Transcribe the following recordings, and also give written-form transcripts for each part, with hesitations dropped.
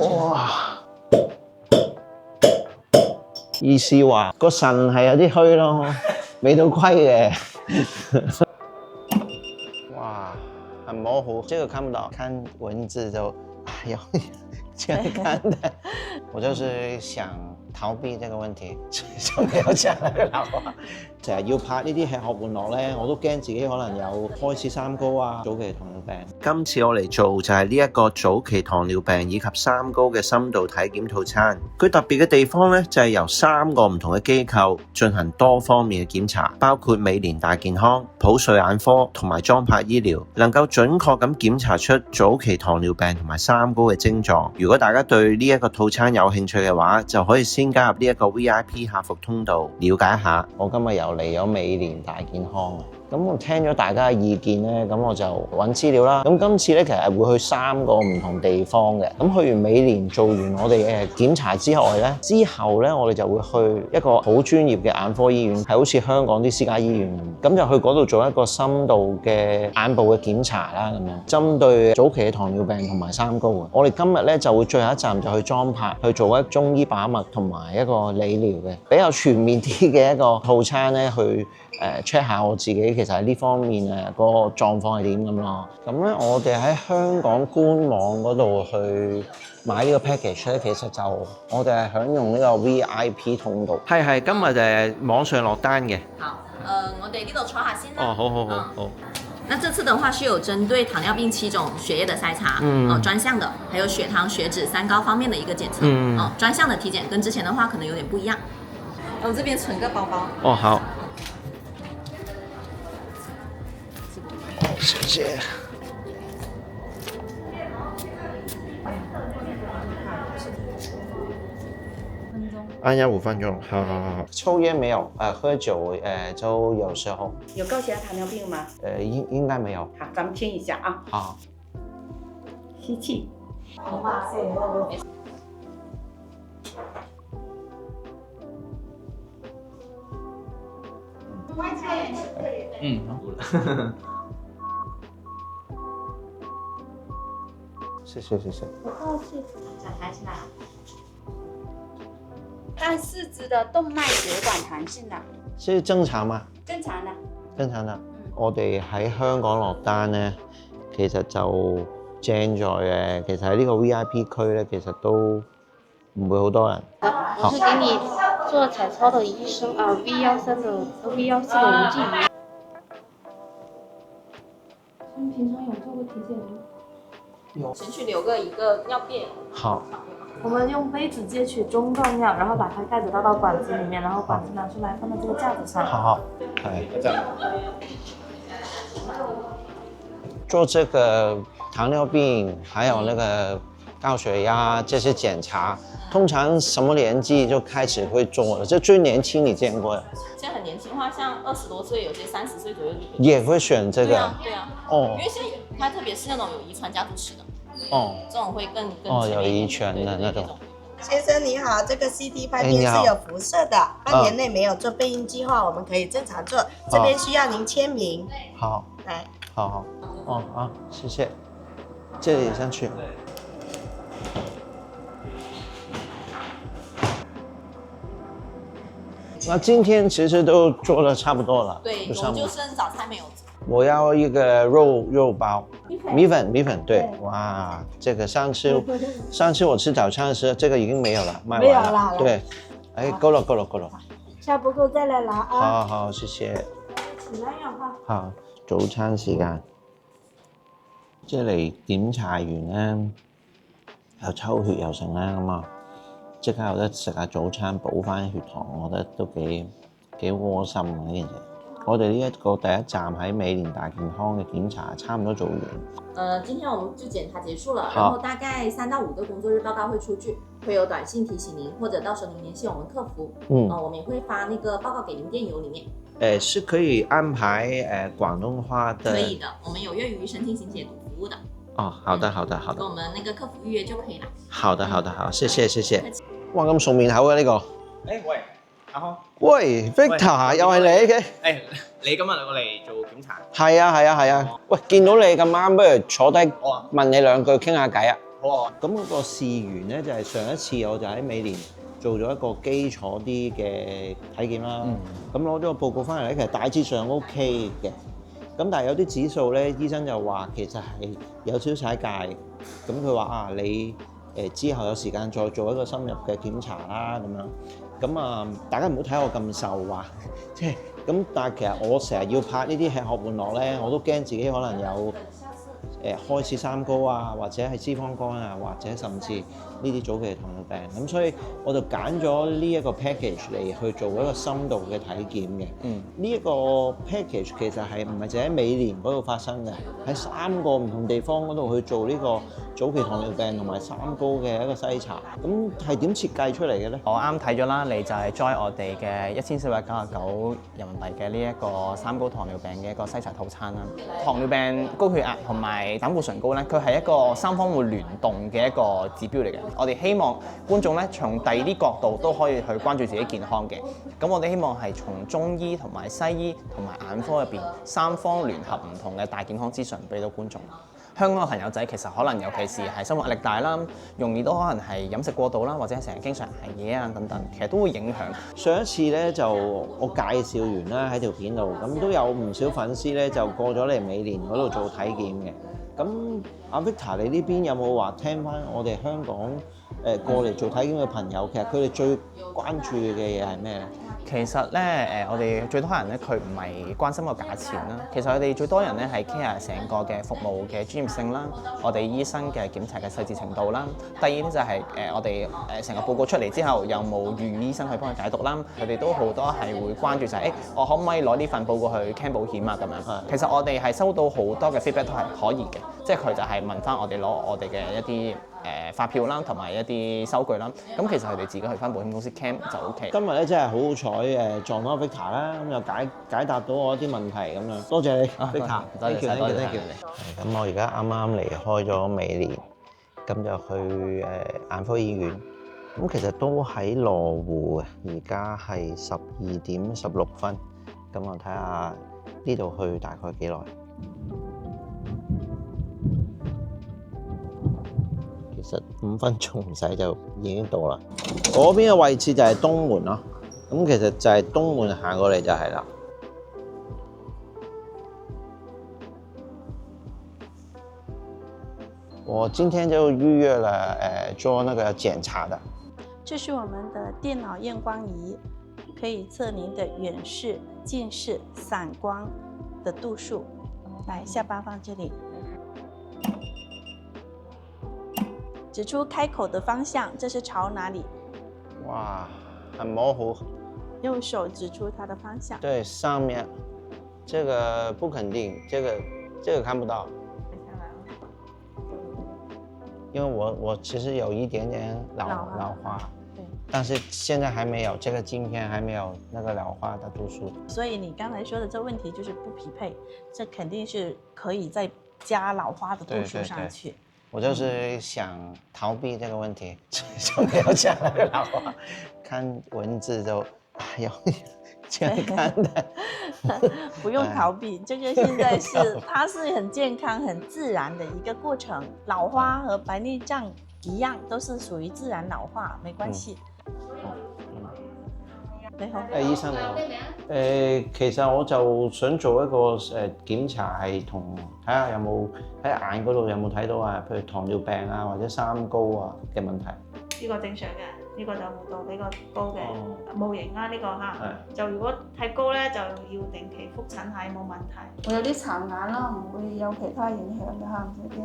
哇！意思話個腎係有啲虛咯，未到虧嘅。哇，很模糊，這個看不到，看文字就哎呦，這樣看的。我就是想逃避這個問題，所以就沒有講那個老話。成日要拍呢啲吃喝玩樂咧，我都驚自己可能有開始三高啊、早期糖尿病。今次我嚟做就係呢一個早期糖尿病以及三高嘅深度體檢套餐。佢特別嘅地方咧就係由3個唔同嘅機構進行多方面嘅檢查，包括美廉大健康、普瑞眼科同埋莊柏醫療，能夠準確咁檢查出早期糖尿病同埋三高嘅症狀。如果大家對呢一個套餐有興趣嘅話，就可以先加入呢一個 VIP 客服通道，了解一下。我今日又嚟咗美廉大健康，咁我聽咗大家嘅意見咧，咁我就揾資料啦。咁今次咧其實係會去3個唔同地方嘅。咁去完美廉做完我哋嘅檢查之外咧，之後咧我哋就會去一個好專業嘅眼科醫院，係好似香港啲私家醫院咁，就去嗰度做一個深度嘅眼部嘅檢查啦，咁樣針對早期嘅糖尿病同埋三高嘅。我哋今日咧就會最後一站就去莊柏去做一中醫把脈同埋一個理療嘅，比較全面啲嘅一個套餐咧去check 下我自己其實喺呢方面嗰個狀況係點咁咯。咁咧我哋喺香港官網嗰度去買呢個 package 咧，其實就我哋係享用呢個 VIP 通道。係今日就係網上落單嘅。好，我哋呢度坐下先啦。哦，好。那這次的話是有針對糖尿病7種血液的篩查，專項的，還有血糖、血脂、三高方面的一個檢測，專項的體檢跟之前的話可能有點不一樣。我這邊存個包包。哦，好。謝謝。按壓5分鐘，好。抽煙沒有，喝酒就有時候。有高血壓、糖尿病嗎？應該沒有。好，咱們聽一下啊。好。吸氣。謝謝。不客氣。再抬起來。看四肢的動脈血管彈性啦。是正常嗎？正常的。正常的。我哋喺香港落單咧，其實就正在嘅。其實喺呢個 VIP 區咧，其實都唔會好多人。我是給你做彩超的醫生啊，V13的 V14的吳靜怡。你平常有做過體檢嗎？有。先去留個一個尿便。好。我們用杯子接取中段尿，然後打開蓋子倒到管子裡面，然後管子拿出來放到這個架子上。好，係。做這個糖尿病，還有那個高血壓這些檢查，通常什麼年紀就開始會做了？這最年輕你見過的？現在很年輕的話，像20多歲，有些30歲左右也會選這個。對啊。哦。因為現在它特別是那種有遺傳家族史的。哦。這種會更有遺傳的那種。先生你好，這個 CT 拍片是有輻射的，半年內沒有做備孕計劃，我們可以正常做。這邊需要您簽名。好。來。好。哦，好，謝謝。這裡上去。那今天其實都做得差不多了。對，我們就剩早餐沒有。我要一個肉包，米粉，對，哇，這個上次我吃早餐的時候，這個已經沒有了，賣完了，對，哎，夠了，下不夠再來拿啊！好，謝謝。起來呀，好，早餐時間，即係嚟檢查完咧，又抽血又成啦，咁啊，即刻有得食下早餐補翻血糖，我覺得都幾窩心嘅呢件事。我哋呢一個第一站喺美廉大健康嘅檢查差唔多做完。今天我們就檢查結束了，然後大概3到5個工作日報告會出具，會有短信提醒您，或者到時候您聯繫我們客服。我們也會發那個報告給您電郵裡面。是可以安排廣東話的。可以的，我們有粵語聲聽型解讀服務的。哦，好的。跟我們那個客服預約就可以了。好，謝謝。哇，咁熟面口嘅呢個。喂，阿康。喂 ，Victor 又係你嘅。你今日過嚟做檢查？係啊。喂，見到你咁啱，不如坐低問你兩句傾下偈啊。好啊。咁嗰個試完咧，就係上一次我就喺美聯做咗一個基礎啲嘅體檢啦。咁攞咗個報告翻嚟咧，其實大致上 OK 嘅。咁但係有啲指數咧，醫生就話其實係有少少踩界。咁佢話啊，你之後有時間再做一個深入嘅檢查啦，咁樣。咁啊，大家唔好睇我咁瘦話，即係咁。但係其實我成日要拍呢啲吃喝玩樂咧，我都驚自己可能有開始三高啊，或者係脂肪肝啊，或者甚至呢啲早期糖尿病。咁所以我就揀咗呢一個 package 嚟去做一個深度嘅體檢嘅。呢一個 package 其實係唔係淨喺美聯嗰度發生嘅，喺3個唔同地方嗰度去做呢個早期糖尿病同埋三高嘅一個篩查。咁係點設計出嚟嘅咧？我啱睇咗啦，你就係 join 我哋嘅1499人民幣嘅呢一個三高糖尿病嘅一個篩查套餐啦。糖尿病、高血壓同埋膽固醇高咧，佢係一個三方會聯動嘅一個指標嚟嘅。我哋希望觀眾咧從第二啲角度都可以去關注自己健康嘅。咁我哋希望係從中醫同埋西醫同埋眼科入邊三方聯合唔同嘅大健康資訊俾到觀眾。香港嘅朋友仔其實可能尤其是係生活壓力大啦，容易都可能係飲食過度啦，或者成日經常係嘢啊等等，其實都會影響。上一次咧就我介紹完啦喺條片度，咁都有唔少粉絲咧就過咗嚟美聯嗰度做體檢嘅。咁阿 Victor 你呢邊有冇話聽翻我哋香港過嚟做體檢嘅朋友，其實佢哋最關注嘅嘢係咩咧？其實咧我哋最多人咧，佢唔係關心個價錢啦。其實我哋最多人咧係 care 成個嘅服務嘅專業性啦，我哋醫生嘅檢查嘅細緻程度啦。第二咧就係我哋成個報告出嚟之後，有冇預醫生去幫佢解讀啦。佢哋都好多係會關注就係我可唔可以攞呢份報告去 claim 保險啊咁樣。其實我哋係收到好多嘅 feedback 都係可以嘅，即係佢就係問翻我哋攞我哋嘅一啲發票啦，同埋一啲收據啦。咁其實佢哋自己去翻保險公司 claim 就 OK。今日咧真係好好彩撞到 Victor 啦，咁又解答到我一啲問題咁樣。多謝你 Victor，多謝晒，多謝晒。咁我而家啱啱離開咗美聯，咁就去眼科醫院。咁其實都喺羅湖嘅，而家係12點16分。咁我睇下呢度去大概幾耐？其實5分鐘唔使就已經到啦。嗰邊嘅位置就係東門咯。咁其實就係東門行過嚟就係啦。我今天就預約了做那個檢查的。這是我們的電腦驗光儀，可以測您的遠視、近視、散光的度數。來，下巴放這裡。指出開口的方向，這是朝哪裡？哇，很模糊。用手指出它的方向。對，上面，這個不肯定，這個看不到。因為我其實有一點點老花，對，但是現在還沒有這個鏡片還沒有那個老花的度數。所以你剛才說的這個問題就是不匹配，這肯定是可以再加老花的度數上去。對。我就是想逃避這個問題，就沒有加那個老花。看文字就有健康的，不用逃避，這個現在是它是很健康、很自然的一個過程。老花和白內障一樣，都是屬於自然老化，沒關係。你好，醫生你好。其實我就想做一個檢查，係同睇下有冇喺眼嗰度有冇睇到啊，譬如糖尿病啊或者三高啊嘅問題。呢個正常嘅，呢個就冇到比較高嘅模型啦，呢個嚇。就如果太高咧，就要定期覆診下冇問題。我有啲殘眼啦，唔會有其他影響嘅嚇，唔使驚。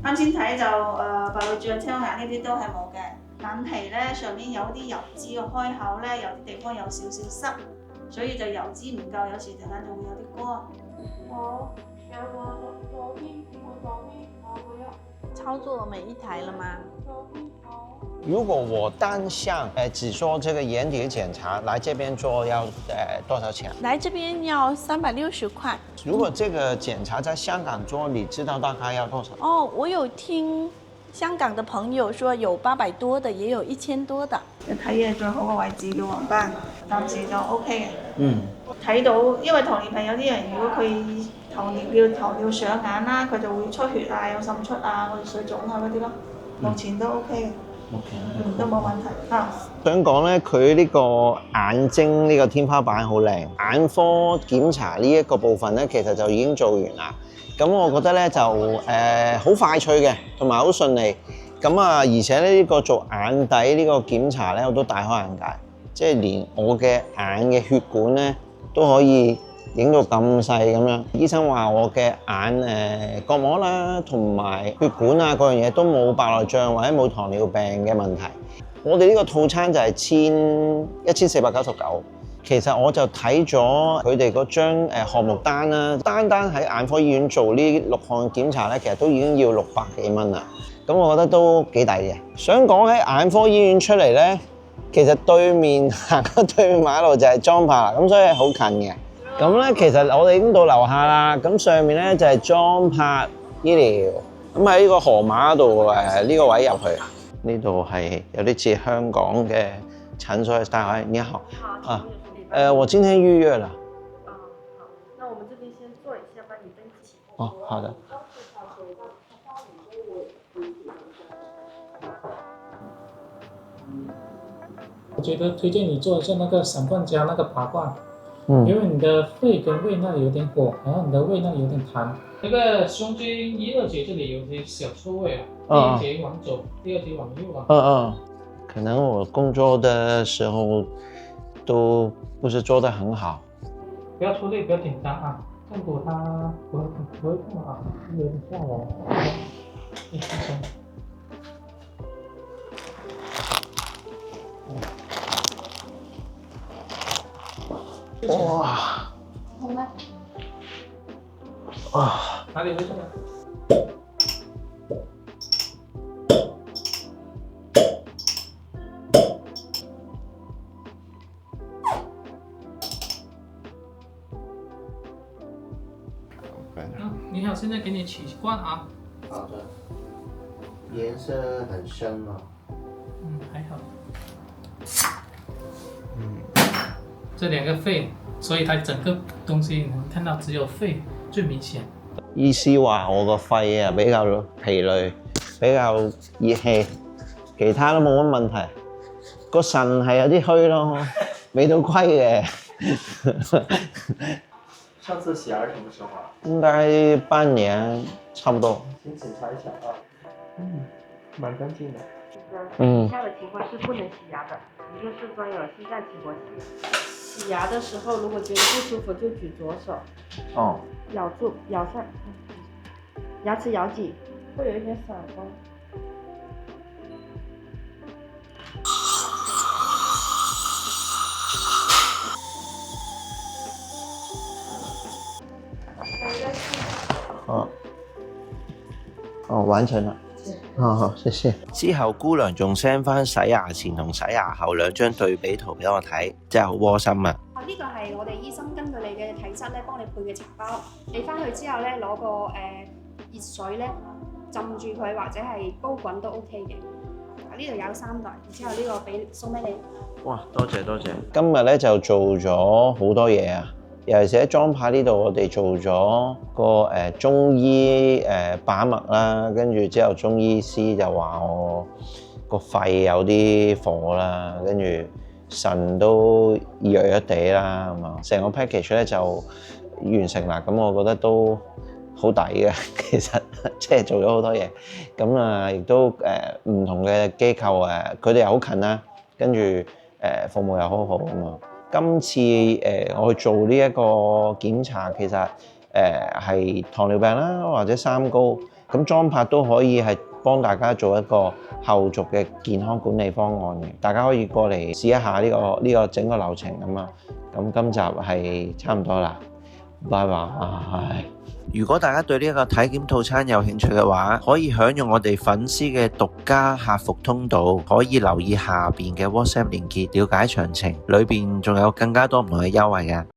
啱先睇就白內障、青眼呢啲都係冇嘅，眼皮咧上面有啲油脂個開口咧，有啲地方有少少濕，所以就油脂唔夠，有時陣間就會有啲乾。我有個左邊，我不要。操作每一台了嗎？左邊好。如果我單項只做這個眼底檢查，來這邊做要多少錢？來這邊要360塊。如果這個檢查在香港做，你知道大概要多少？哦，我有聽香港的朋友說有800多的，也有1000多的。睇嘢最好個位置叫黃斑，暫時就 OK 嘅。睇到，因為糖尿病有啲人如果佢糖尿上眼啦，佢就會出血啊，有滲出啊，或者水腫啊嗰啲咯。目前都 OK 嘅。都冇問題啊！想講咧，佢呢個眼睛呢個天花板好靚，眼科檢查呢一個部分咧，其實就已經做完啦。咁我覺得咧就好快脆嘅，同埋好順利。咁啊，而且咧呢個做眼底呢個檢查咧，我都大開眼界，即係連我嘅眼嘅血管咧都可以影到咁細咁樣。醫生話我嘅眼角膜啦，同埋血管啊嗰樣嘢都冇白內障或者冇糖尿病嘅問題。我哋呢個套餐就係1499。其實我就睇咗佢哋嗰張項目單啦，單喺眼科醫院做呢6項檢查咧，其實都已經要600幾蚊啦。咁我覺得都幾抵嘅。想講喺眼科醫院出嚟咧，其實對面馬路就係莊柏啦，咁所以好近嘅。咁咧，其實我哋已經到樓下啦。咁上面咧就係莊柏醫療。咁喺呢個河馬度呢個位入去，呢度係有啲似香港嘅診所嘅 style。你好，我今天預約了。好，那我們這邊先做一下，幫你登記。哦，好的。我覺得推薦你做一下那個閃光膠那個拔罐，因為你的肺跟胃那裡有點火，然後你的胃那裡有點痰。那個胸椎1、2節這裡有些小錯位啊，第1節往左，第2節往右。可能我工作的時候都不是做得很好。不要出力，不要緊張啊，痛苦它不會痛啊，有點下來。你放鬆。哇！好咩？哪裡會痛啊？你好，現在給你取罐啊。好的。顏色很深嗎？還好。這2個肺，所以它整個東西你能看到只有肺最明顯。醫師話我個肺啊比較疲累，比較熱氣，其他都冇乜問題。個腎係有啲虛咯，未到虧嘅。上次洗牙什麼時候啊？應該半年差不多。先檢查一下啊。蠻乾淨的。以下的情況是不能洗牙的，一個是裝有心臟起搏器。洗牙的時候，如果覺得不舒服，就舉左手，咬住，咬上，牙齒咬緊，會有一點閃光。完成啦。好，謝謝。之後姑娘仲 send 翻洗牙前同洗牙後2張對比圖俾我睇，真係好窩心啊！呢個係我哋醫生根據你嘅體質咧，幫你配嘅茶包。你翻去之後咧，攞個熱水咧浸住佢，或者係煲滾都 OK 嘅。呢度有3袋，然之後呢個送俾你。哇，多謝多謝。今日咧就做咗好多嘢啊！尤其是喺莊柏呢度，我哋做咗個中醫把脈啦，跟住之後中醫師就話我個肺有啲火啦，跟住腎都弱弱地啦，咁啊，成個 package 咧就完成啦。咁我覺得都好抵嘅，其實即係做咗好多嘢。咁啊，亦都唔同嘅機構佢哋又好近啦，跟住服務又好好咁啊。今次我去做呢一個檢查，其實係糖尿病啦，或者三高，咁莊柏都可以係幫大家做一個後續嘅健康管理方案嘅，大家可以過嚟試一下呢個整個流程咁啊。咁今集係差唔多啦，拜拜。如果大家對呢一個體檢套餐有興趣嘅話，可以享用我哋粉絲嘅獨家客服通道，可以留意下邊嘅 WhatsApp 連結了解詳情，裏邊仲有更加多唔同嘅優惠嘅。